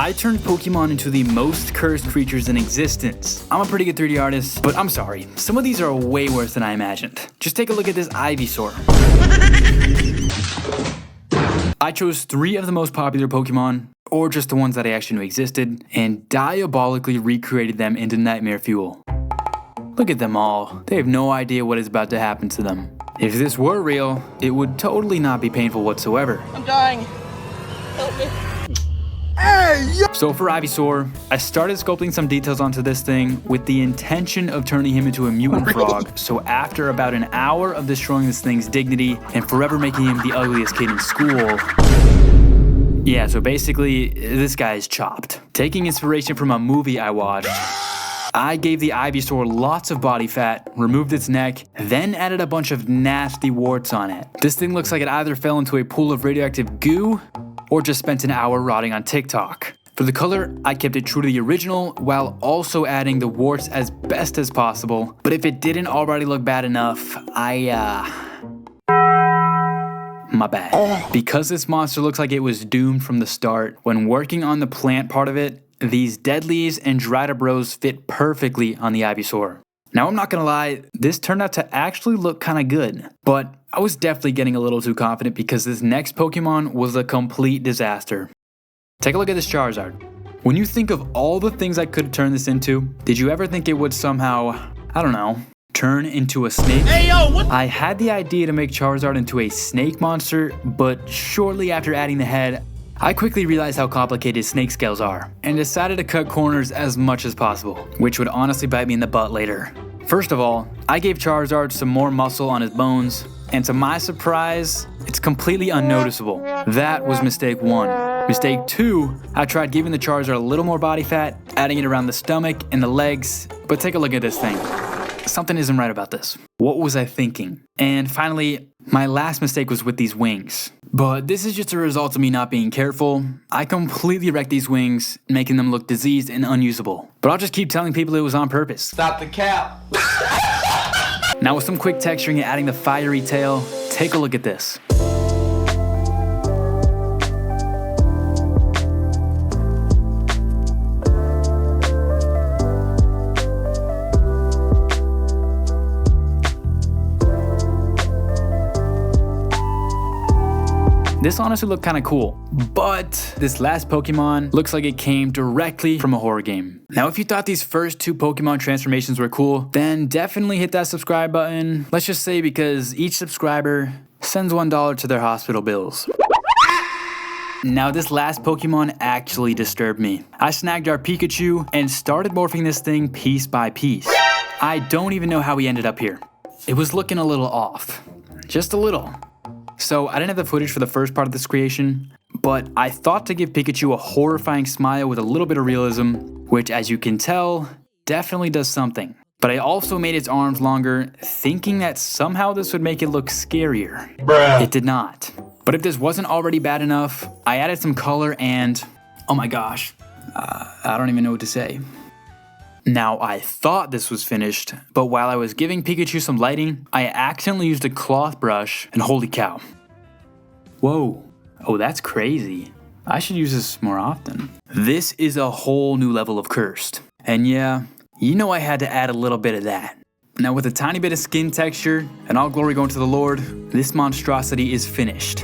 I turned Pokemon into the most cursed creatures in existence. I'm a pretty good 3D artist, but I'm sorry, some of these are way worse than I imagined. Just take a look at this Ivysaur. I chose 3 of the most popular Pokemon, or just the ones that I actually knew existed, and diabolically recreated them into nightmare fuel. Look at them all. They have no idea what is about to happen to them. If this were real, it would totally not be painful whatsoever. I'm dying. Help me. So for Ivysaur, I started sculpting some details onto this thing with the intention of turning him into a mutant frog. So after about an hour of destroying this thing's dignity and forever making him the ugliest kid in school, yeah, so basically, this guy is chopped. Taking inspiration from a movie I watched, I gave the Ivysaur lots of body fat, removed its neck, then added a bunch of nasty warts on it. This thing looks like it either fell into a pool of radioactive goo or just spent an hour rotting on TikTok. For the color, I kept it true to the original while also adding the warts as best as possible. But if it didn't already look bad enough, my bad. Because this monster looks like it was doomed from the start, when working on the plant part of it, these deadlies and dried up rose fit perfectly on the Ivysaur. Now I'm not gonna lie, this turned out to actually look kinda good, but I was definitely getting a little too confident because this next Pokemon was a complete disaster. Take a look at this Charizard. When you think of all the things I could turn this into, did you ever think it would somehow, I don't know, turn into a snake? Hey, yo, what? I had the idea to make Charizard into a snake monster, but shortly after adding the head, I quickly realized how complicated snake scales are, and decided to cut corners as much as possible, which would honestly bite me in the butt later. First of all, I gave Charizard some more muscle on his bones, and to my surprise, it's completely unnoticeable. That was mistake 1. Mistake 2, I tried giving the Charizard a little more body fat, adding it around the stomach and the legs, but take a look at this thing. Something isn't right about this. What was I thinking? And finally, my last mistake was with these wings. But this is just a result of me not being careful. I completely wrecked these wings, making them look diseased and unusable. But I'll just keep telling people it was on purpose. Stop the cap. Now with some quick texturing and adding the fiery tail, take a look at this. This honestly looked kinda cool, but this last Pokemon looks like it came directly from a horror game. Now if you thought these first 2 Pokemon transformations were cool, then definitely hit that subscribe button. Let's just say because each subscriber sends $1 to their hospital bills. Now this last Pokemon actually disturbed me. I snagged our Pikachu and started morphing this thing piece by piece. I don't even know how we ended up here. It was looking a little off, just a little. So I didn't have the footage for the first part of this creation, but I thought to give Pikachu a horrifying smile with a little bit of realism, which as you can tell, definitely does something. But I also made its arms longer, thinking that somehow this would make it look scarier. Bruh. It did not. But if this wasn't already bad enough, I added some color and, oh my gosh, I don't even know what to say. Now I thought this was finished, but while I was giving Pikachu some lighting, I accidentally used a cloth brush and holy cow. Whoa, oh that's crazy. I should use this more often. This is a whole new level of cursed. And yeah, you know I had to add a little bit of that. Now with a tiny bit of skin texture and all glory going to the Lord, this monstrosity is finished.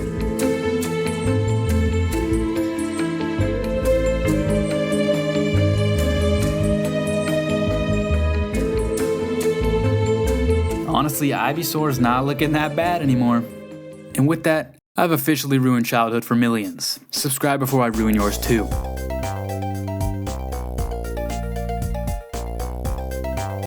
Honestly, Ivysaur is not looking that bad anymore. And with that, I've officially ruined childhood for millions. Subscribe before I ruin yours too.